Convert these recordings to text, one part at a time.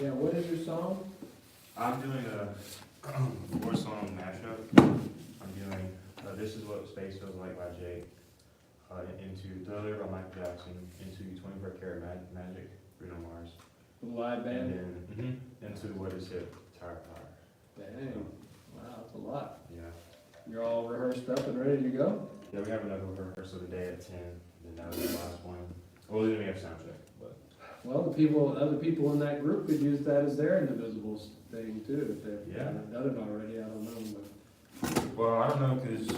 Yeah, what is your song? I'm doing a 4-song mashup. I'm doing This Is What Space Feels Like by Jake, Into Thriller by Michael Jackson, Into 24 Karat Magic, Bruno Mars. Live band? And then Into What Is Hip, Tire Fire. Dang, wow, that's a lot. Yeah. You're all rehearsed up and ready to go? Yeah, we have another rehearsal today at 10, then that was the last one. Well, then we have sound check, but. Well, other people in that group could use that as their Indivisibles thing too, if they've done it already, I don't know, but. Well, I don't know, because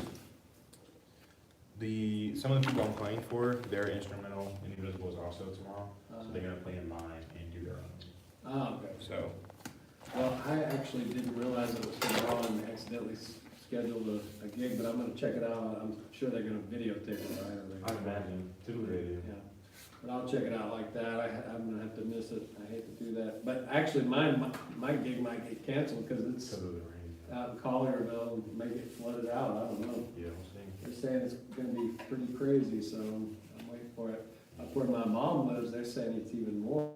some of the people I'm playing for, their instrumental Indivisibles also tomorrow, so they're gonna play in mine and do their own. Oh, okay. So. Well, I actually didn't realize it was tomorrow and accidentally scheduled a gig, but I'm gonna check it out. I'm sure they're gonna videotape it, right? I imagine, typically they do. Yeah, but I'll check it out like that. I'm gonna have to miss it. I hate to do that. But actually, my gig might get canceled because it's Because of the rain. out in Collierville and may get flooded out. I don't know. Yeah, we'll see. They're saying it's gonna be pretty crazy, so I'm waiting for it. Up where my mom lives, they're saying it's even more.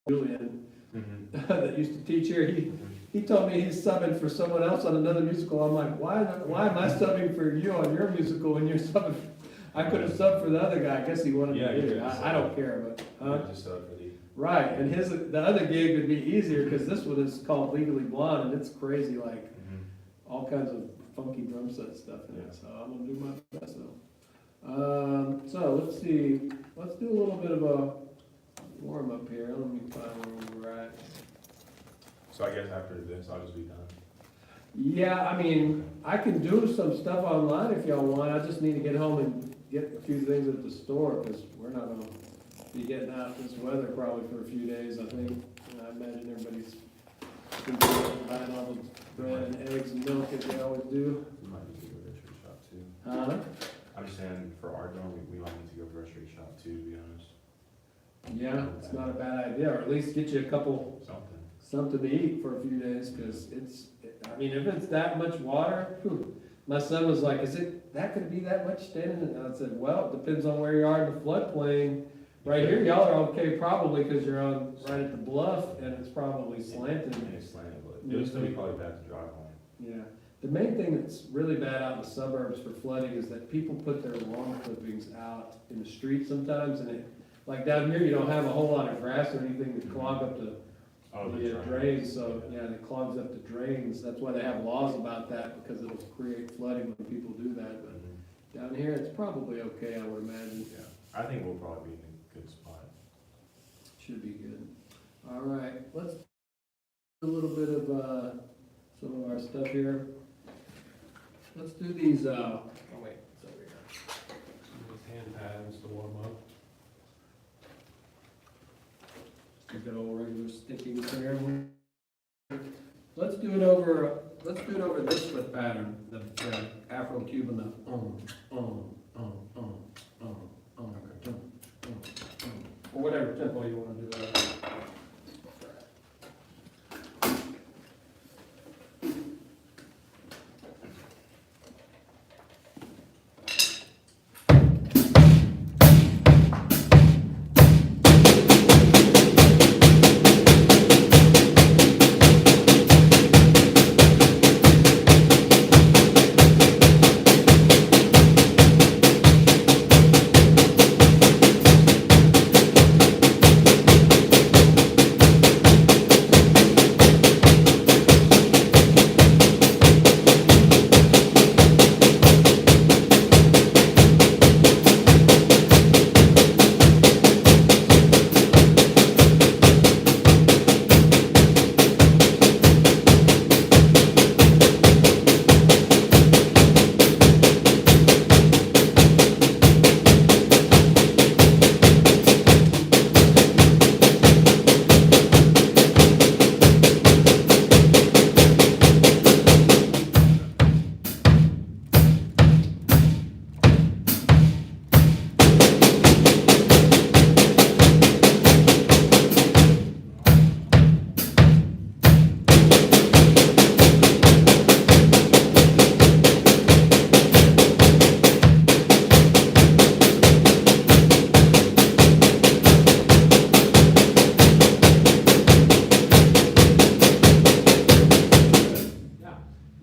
Julian, that used to teach here, he told me he's subbing for someone else on another musical. I'm like, why am I subbing for you on your musical when you're subbing? I could have subbed for the other guy. I guess he wanted to do it. I don't care, but Just sub for the. right. And the other gig would be easier because this one is called Legally Blonde and it's crazy, like all kinds of funky drum set stuff in it. So I'm gonna do my best though. So let's see. Let's do a little bit of a warm up here. Let me find where we're at. So I guess after this, I'll just be done. Yeah, I mean, I can do some stuff online if y'all want. I just need to get home and get a few things at the store because we're not gonna be getting out this weather probably for a few days, I think. I imagine everybody's buying all the bread and eggs and milk as they always do. We might need to go grocery shop too. Huh? I'm just saying, for our dorm, we might need to go grocery shop too, to be honest. Yeah, it's not a bad idea, or at least get you a couple something to eat for a few days, because I mean, if it's that much water, my son was like, is it that gonna be that much standing? And I said, well, it depends on where you are in the floodplain. Right here, y'all are okay probably, because you're on, right at the bluff, and it's probably slanted. It's slanted, but it'll still be probably bad to drive home. Yeah, the main thing that's really bad out in the suburbs for flooding is that people put their lawn clippings out in the street sometimes, and like down here, you don't have a whole lot of grass or anything to clog up the drains, so yeah, it clogs up the drains. That's why they have laws about that, because it'll create flooding when people do that. But down here, it's probably okay, I would imagine. Yeah, I think we'll probably be in a good spot. Should be good. All right, let's do a little bit of some of our stuff here. Let's do these. Oh wait, it's over here. These hand pads to warm up. Good old regular sticking there. Let's do it over this foot pattern, the Afro-Cuban, or whatever tempo you want to do that.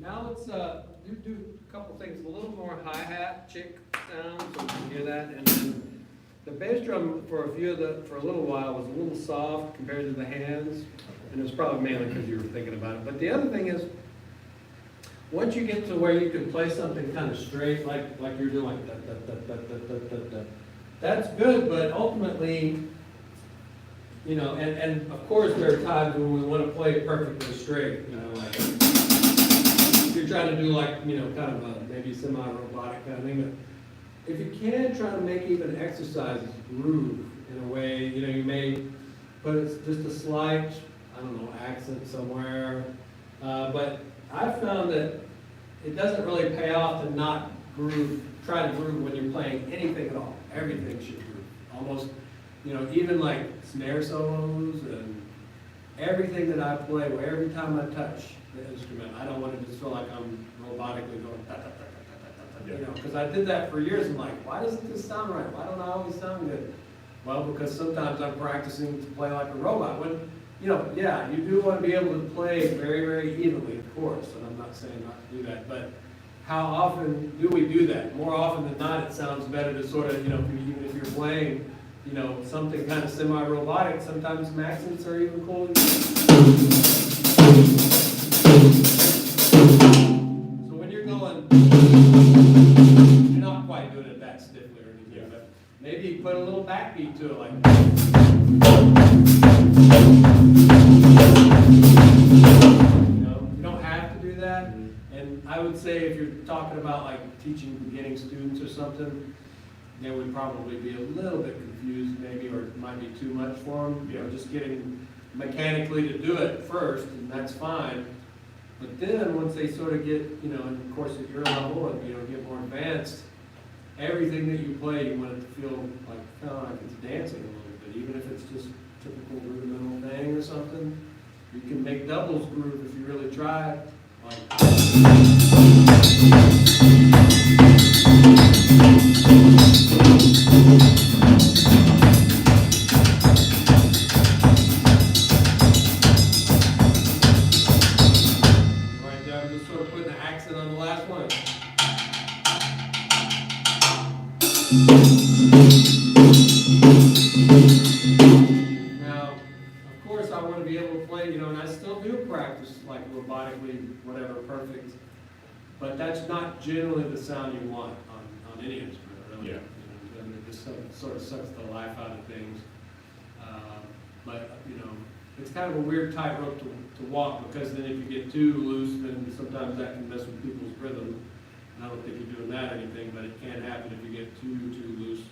Now let's, do a couple things, a little more hi-hat, chick sound, so we can hear that, and then the bass drum for for a little while was a little soft compared to the hands, and it's probably mainly because you were thinking about it. But the other thing is, once you get to where you can play something kind of straight, like you're doing, like da, da, da, da, da, da, da, da, that's good, but ultimately, you know, and of course there are times when we want to play it perfectly straight, you know, like if you're trying to do like, you know, kind of a maybe semi-robotic kind of thing, but if you can try to make even exercises groove in a way, you know, you may put just a slight, I don't know, accent somewhere, but I've found that it doesn't really pay off to not groove, try to groove when you're playing anything at all. Everything should groove. Almost, you know, even like snare solos and everything that I play, where every time I touch the instrument, I don't want to just feel like I'm robotically going da, da, da, da, da, da, da, you know, because I did that for years. I'm like, why doesn't this sound right? Why don't I always sound good? Well, because sometimes I'm practicing to play like a robot. When, you know, yeah, you do want to be able to play very, very evenly, of course, and I'm not saying not to do that, but how often do we do that? More often than not, it sounds better to sort of, you know, even if you're playing, you know, something kind of semi-robotic, sometimes some accents are even cool. So when you're going, you're not quite doing it that stiffly or anything, but maybe you put a little backbeat to it, like. You don't have to do that. And I would say if you're talking about like teaching beginning students or something, they would probably be a little bit confused maybe, or it might be too much for them. You know, just getting mechanically to do it first, and that's fine. But then once they sort of get, you know, and of course at your level and, you know, get more advanced, everything that you play, you want it to feel like, kind of like it's dancing a little bit, even if it's just typical rudimental thing or something. You can make doubles groove if you really try. Like, right there, I'm just sort of putting an accent on the last one. Now, of course, I want to be able to play, you know, and I still do practice like robotically, whatever, perfect. But that's not generally the sound you want on any instrument, really. Yeah. You know, and it just sort of sucks the life out of things. But, you know, it's kind of a weird tightrope to walk, because then if you get too loose, then sometimes that can mess with people's rhythm. And I don't think you're doing that or anything, but it can happen if you get too loose.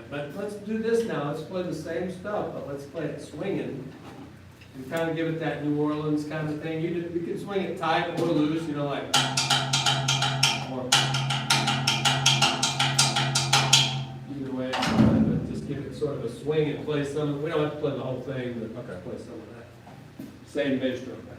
But let's do this now. Let's play the same stuff, but let's play it swinging and kind of give it that New Orleans kind of thing. You can swing it tight or loose, you know, like. Or either way, but just give it sort of a swing and play some. We don't have to play the whole thing, but okay, play some of that. Same bass drum pattern.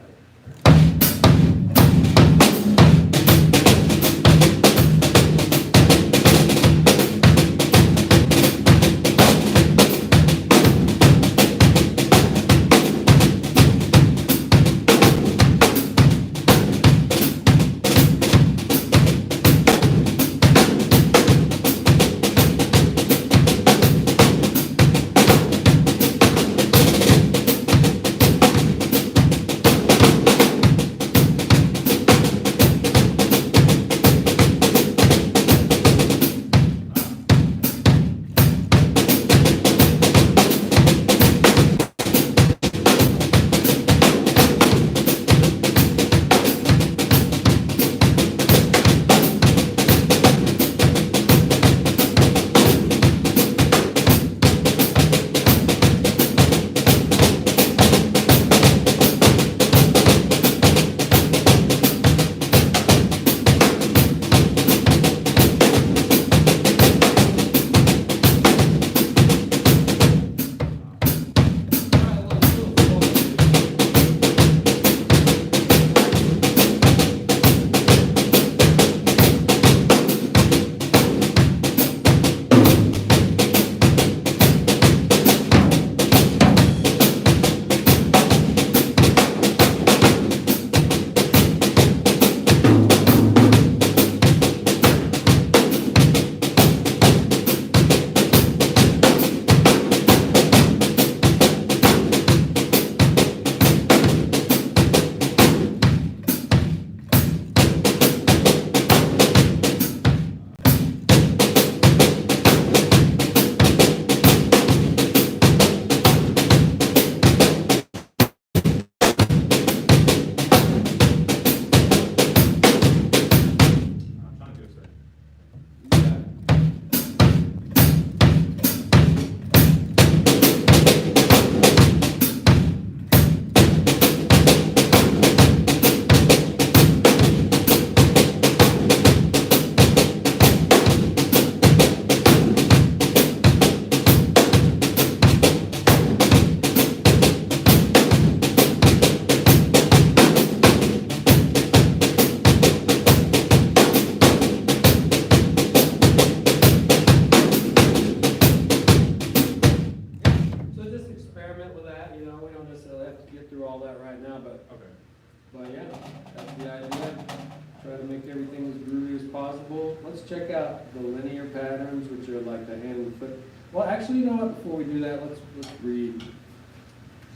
everything as groovy as possible. Let's check out the linear patterns, which are like the hand and foot. Well, actually, you know what, before we do that, let's read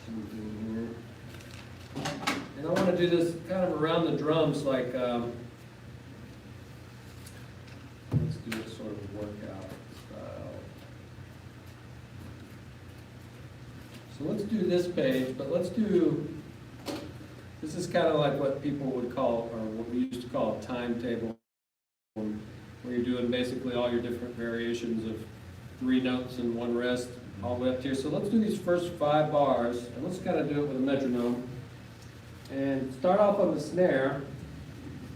something here. And I want to do this kind of around the drums, like, let's do a sort of workout style. So let's do this page, but let's do, this is kind of like what people would call, or what we used to call a timetable, where you're doing basically all your different variations of 3 notes and 1 rest all the way up to here. So let's do these first 5 bars, and let's kind of do it with a metronome. And start off on the snare,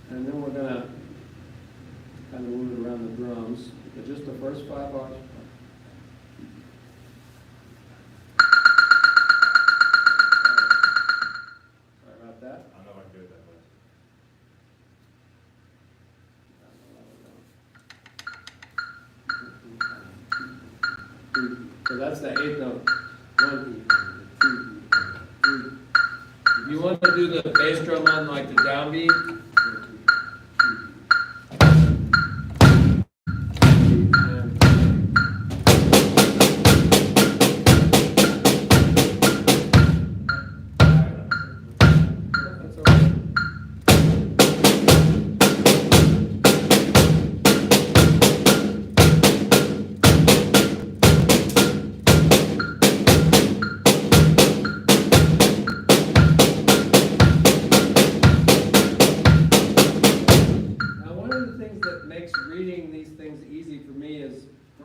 and then we're going to kind of move it around the drums, but just the first 5 bars. Sorry about that. I know I can do it that way. So that's the 8th note. 1, 2, 3. If you want to do the bass drum on like the downbeat,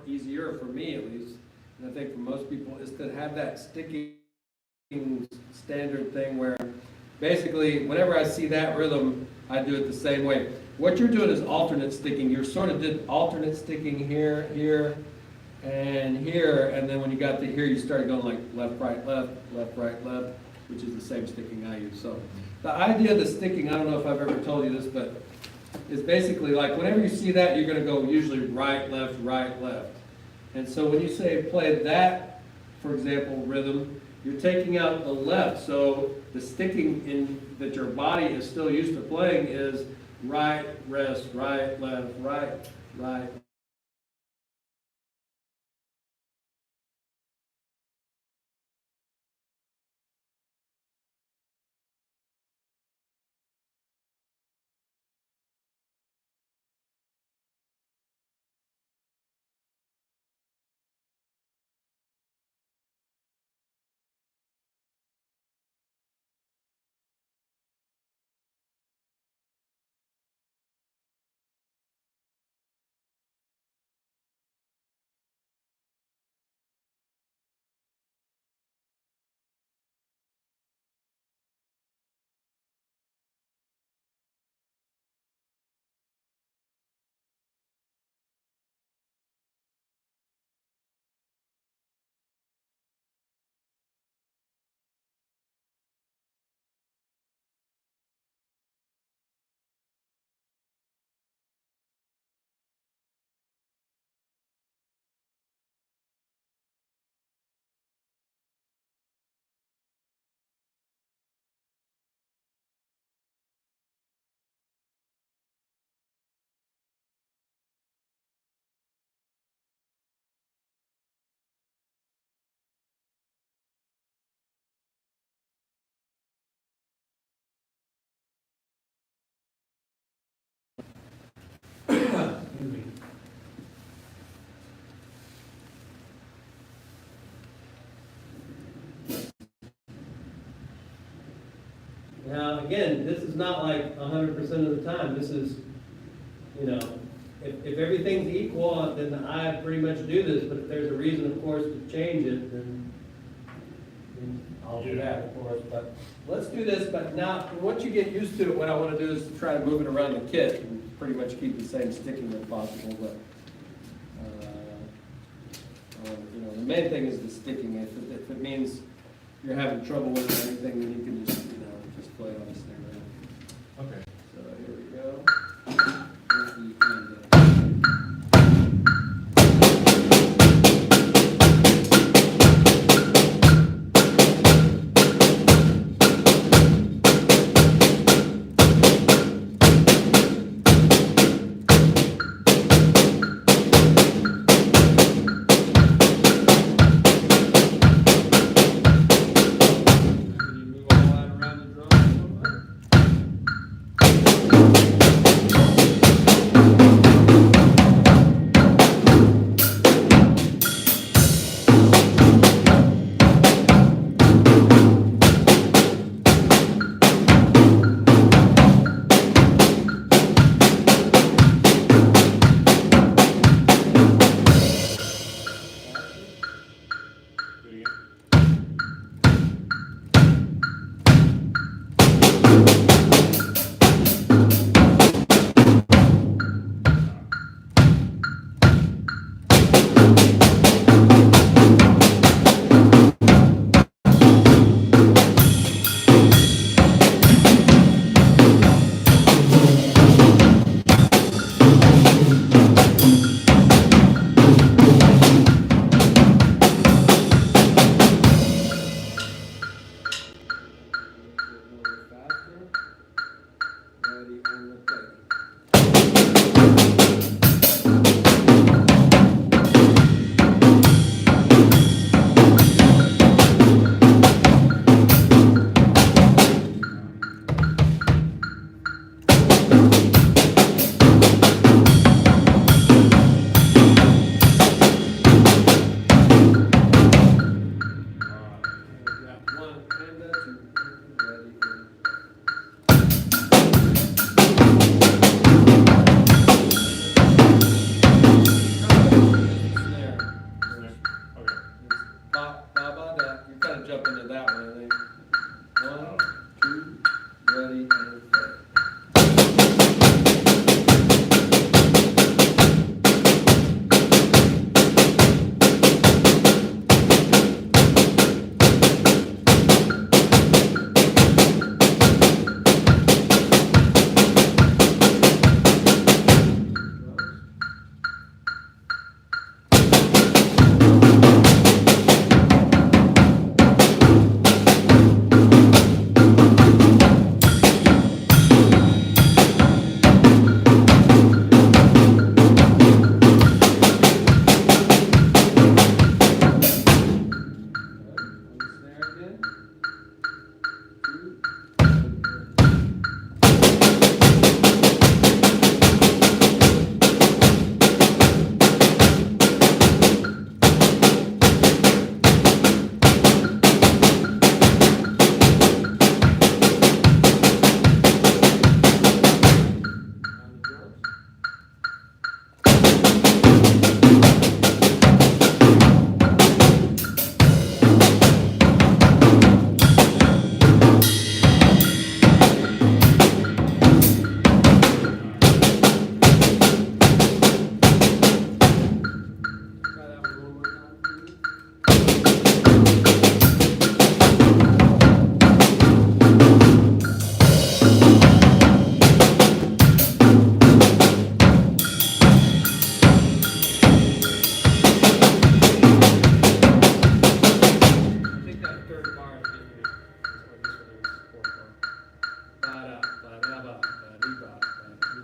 easier for me at least, and I think for most people, is to have that sticking standard thing where basically whenever I see that rhythm, I do it the same way. What you're doing is alternate sticking. You sort of did alternate sticking here, here, and here, and then when you got to here, you started going like left, right, left, which is the same sticking I use. So the idea of the sticking, I don't know if I've ever told you this, but is basically like whenever you see that, you're going to go usually right, left, right, left. And so when you say play that, for example, rhythm, you're taking out the left. So the sticking in that your body is still used to playing is right, rest, right, left, right, right. Now, again, this is not like 100% of the time. This is, you know, if everything's equal, then I pretty much do this. But if there's a reason, of course, to change it, then I'll do that, of course. But let's do this. But now, once you get used to it, what I want to do is try to move it around the kit and pretty much keep the same sticking if possible. But you know, the main thing is the sticking. If it means you're having trouble with it or anything, then you can just, you know, just play on the snare. Okay. So here we go.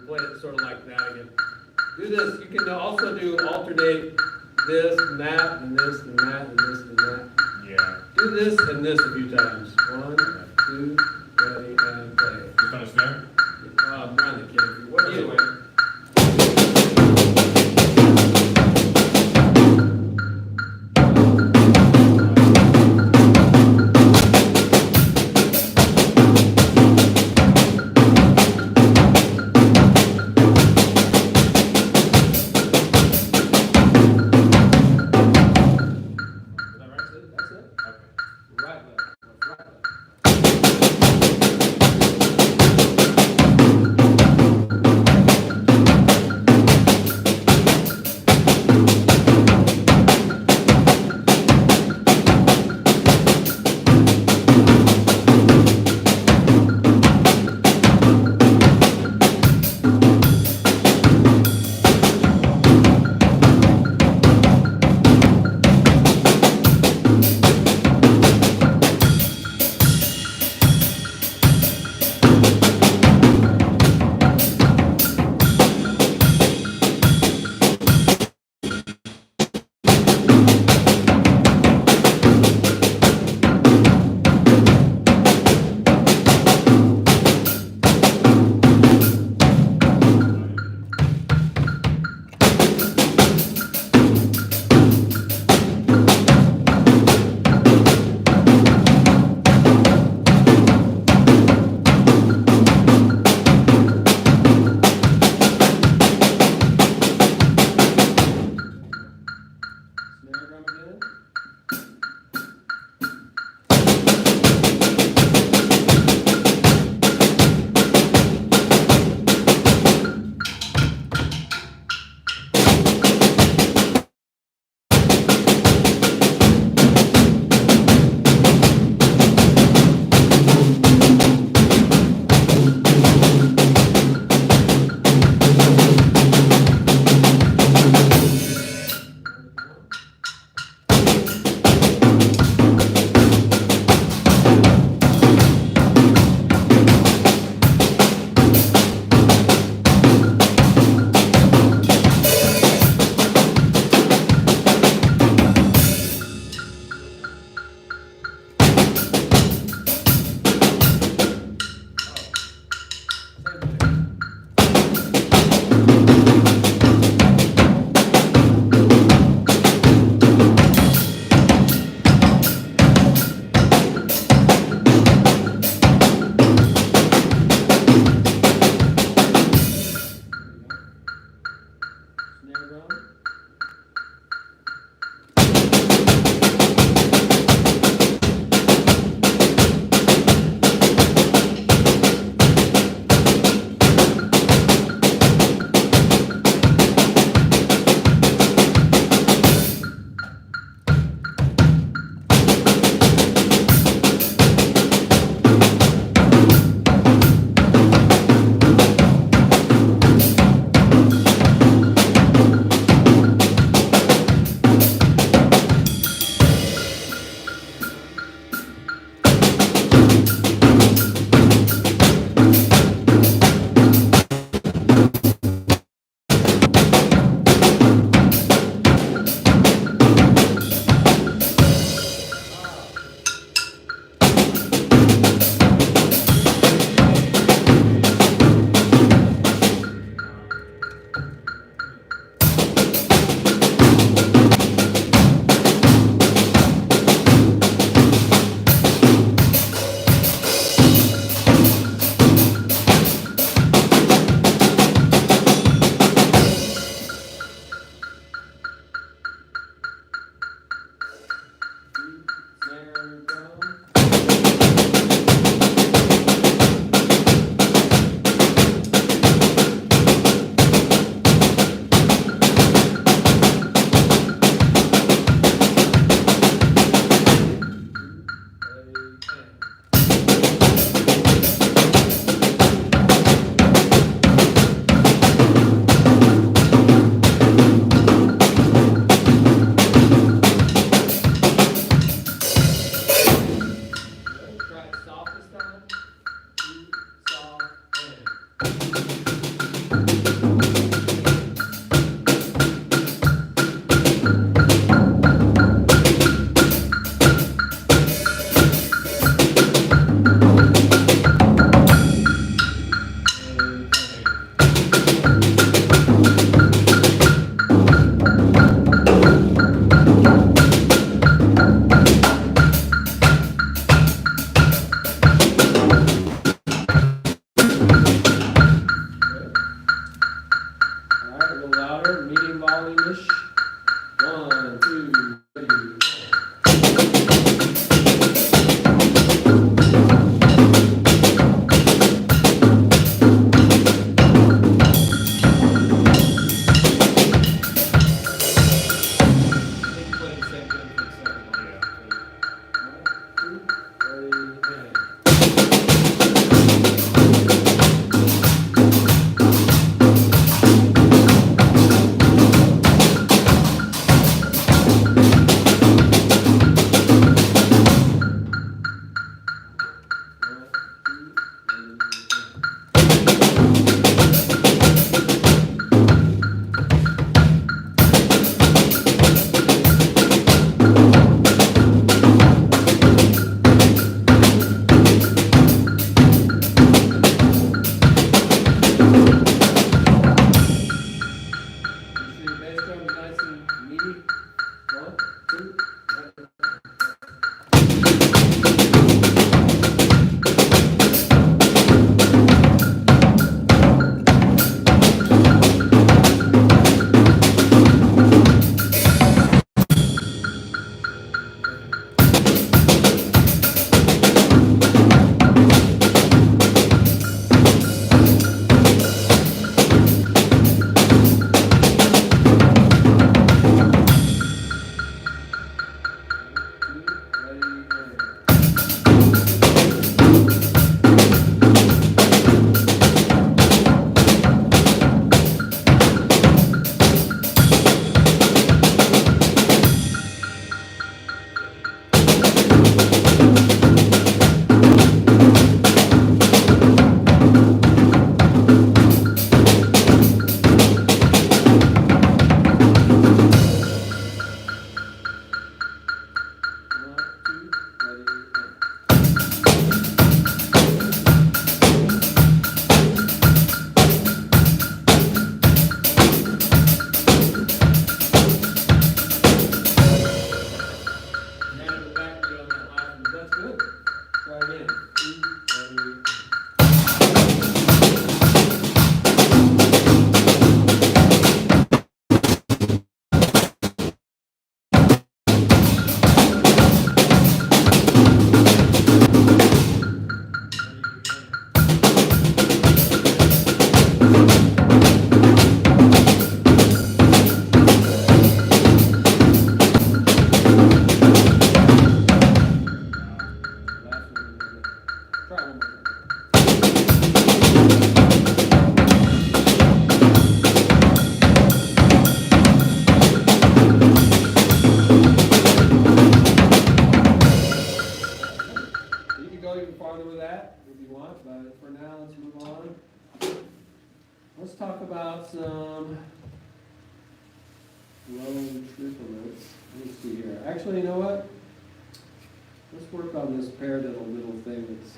play it sort of like that again. Do this, you can also do alternate this and that, and this and that, and this and that. Yeah. Do this and this a few times. 1, 2, ready, and play. You found a snare? Around the kid. What do you win? That's it. Okay. Right left, right left. time-ish. 1, 2, 3. Let's talk about some low triplets. Let me see here. Actually, you know what? Let's work on this paradiddle little thing that's...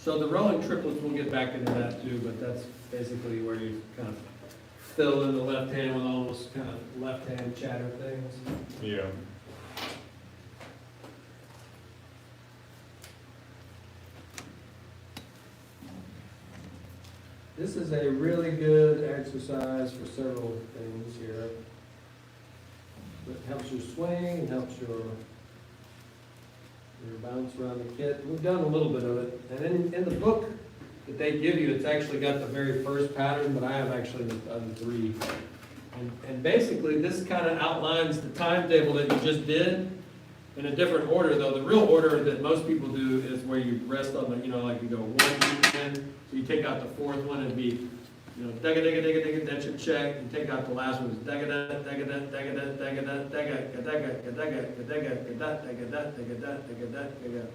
So the rolling triplets, we'll get back into that too, but that's basically where you kind of fill in the left hand with almost kind of left hand chatter things. Yeah. This is a really good exercise for several things here. It helps your swing, it helps your bounce around the kit. We've done a little bit of it. And in the book that they give you, it's actually got the very first pattern, but I have actually the other three. And basically, this kind of outlines the timetable that you just did in a different order, though. The real order that most people do is where you rest on the, you know, like you go 1, 2, 10. So you take out the fourth one and be, you know, dagga, dagga, dagga, dagga, that's your check. You take out the last one, dagga, dagga, dagga, dagga, dagga, dagga, dagga, dagga, dagga, dagga, dagga,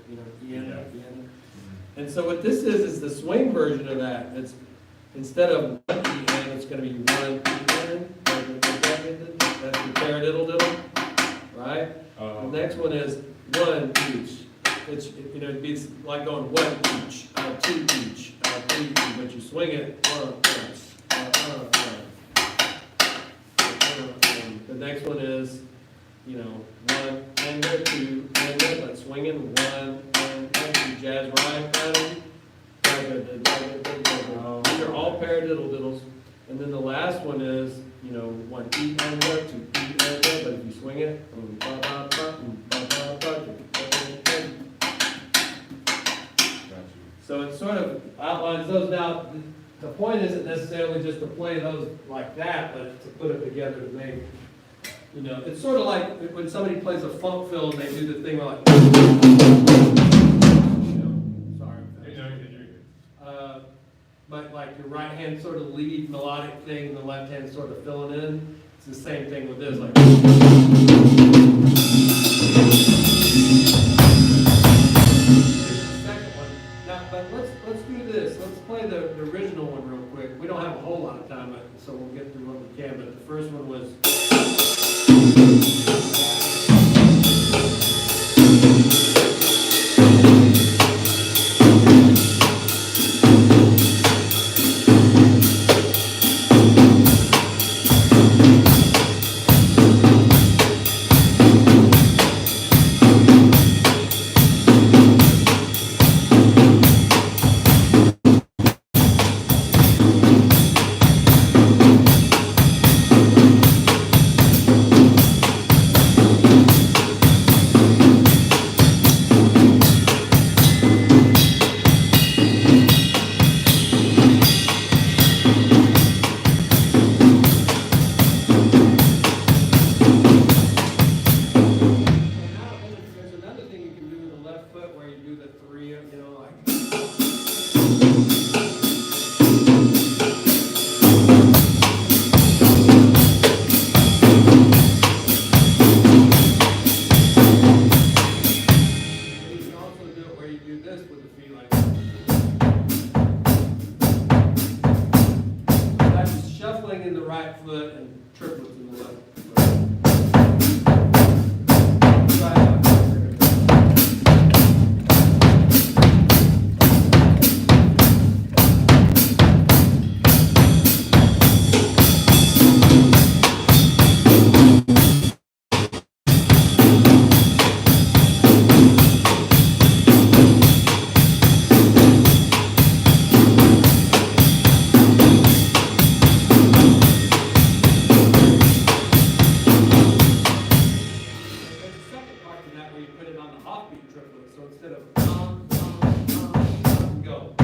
you know, you end up, you end up. And so what this is the swing version of that. It's instead of 1 E-N, it's going to be 1 E-N. That's the paradiddle diddle, right? The next one is 1 each. It's, you know, it's like going 1 each, 2 each, 3 each, but you swing it once. The next one is, you know, 1 and 2 and but swinging 1 and 2, jazz right pattern. These are all paradiddle diddles. And then the last one is, you know, one E and a, two E and a, but if you swing it, so it sort of outlines those. Now, the point isn't necessarily just to play those like that, but to put it together to make, you know, it's sort of like when somebody plays a funk fill and they do the thing like, you know, sorry. But like your right hand sort of lead melodic thing, and the left hand sort of filling in. It's the same thing with this, like. Second one. Now, but let's do this. Let's play the original one real quick. We don't have a whole lot of time, so we'll get through what we can. But the first one was. In the right foot and triplets in the left foot. Try it out. So instead of go.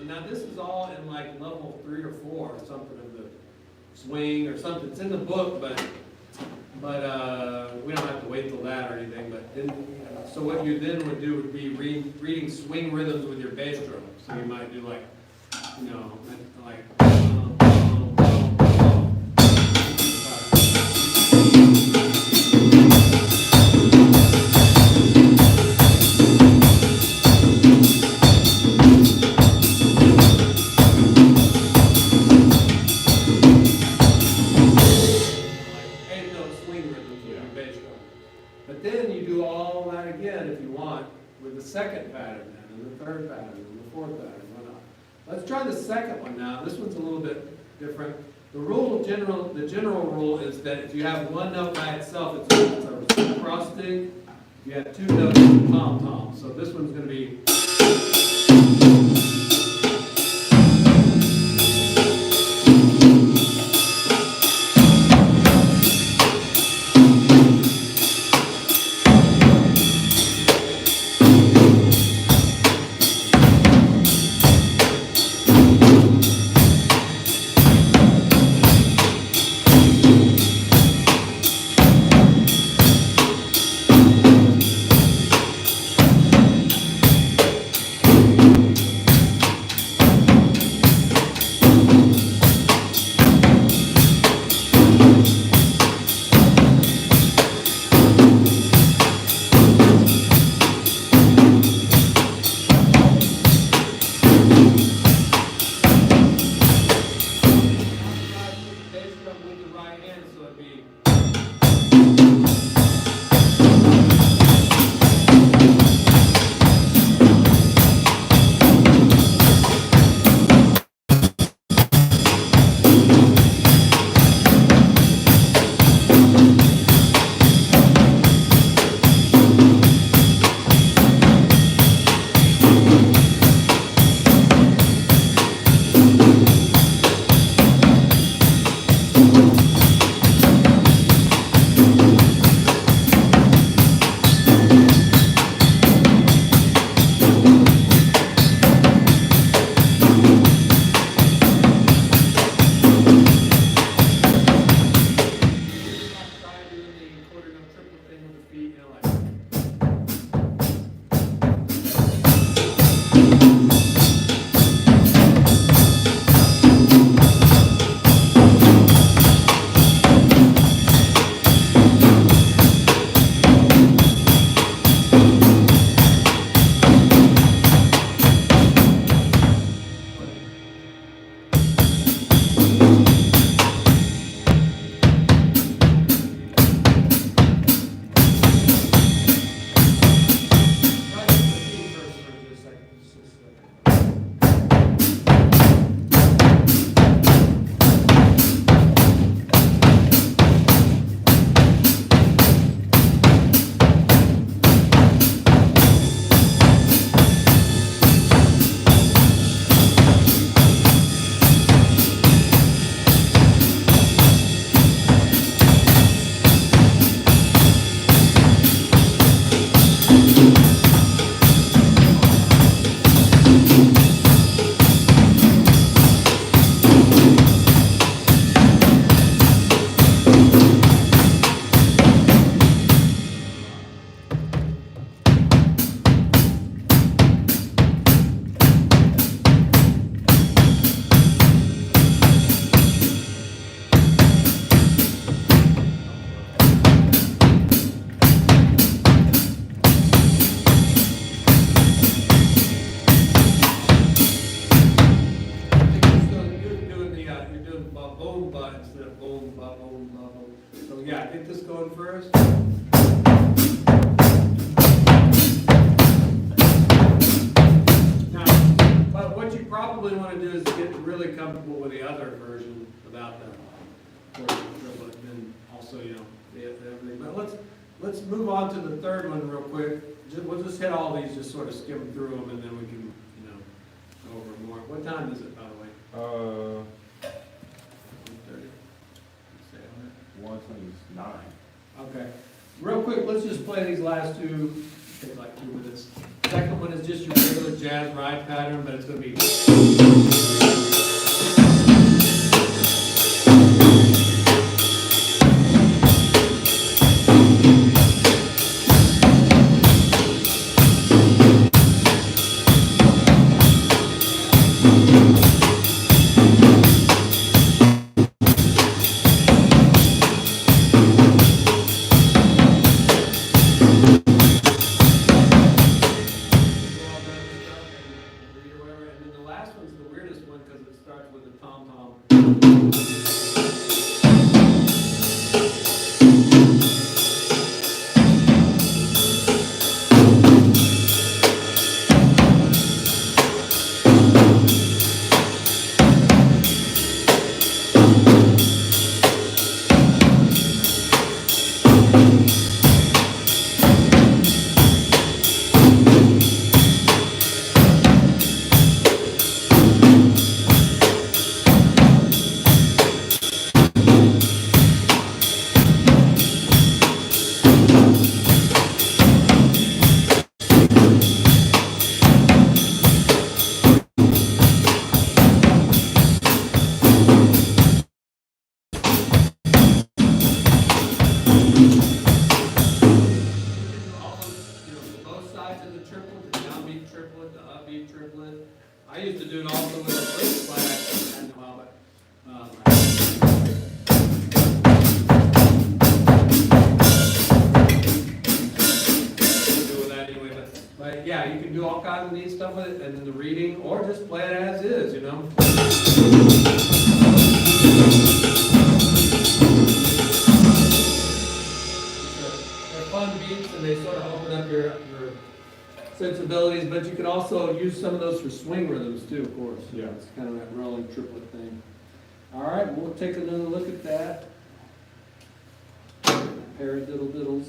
Now this is all in like level 3 or 4 or something of the swing or something. It's in the book, but we don't have to wait till that or anything. But then, so what you then would do would be reading swing rhythms with your bass drum. So you might do like, you know, like. But then you do all that again if you want with the second pattern then, and the third pattern, and the fourth pattern, whatnot. Let's try the second one now. This one's a little bit different. The general rule is that if you have one note by itself, it's a cross stick. You have 2 notes, it's a tom-tom. So this one's going to be. yeah, get this going first. Now, but what you probably want to do is get really comfortable with the other version without the fourth triplet, and then also, you know, the everything. But let's move on to the third one real quick. We'll just hit all these, just sort of skim through them, and then we can, you know, go over more. What time is it, by the way? 1:30? Say on 129. it. Okay. Real quick, let's just play these last two. Take like 2 minutes. Second one is just your regular jazz ride pattern, but it's going to be. I used to do it also with a flip slide in a while, but do with that anyway. But yeah, you can do all kinds of neat stuff with it, and then the reading, or just play it as is, you know. They're fun beats, and they sort of open up your sensibilities, but you can also use some of those for swing rhythms too, of course. Yeah. It's kind of that rolling triplet thing. All right, we'll take another look at that. Paradiddle diddles.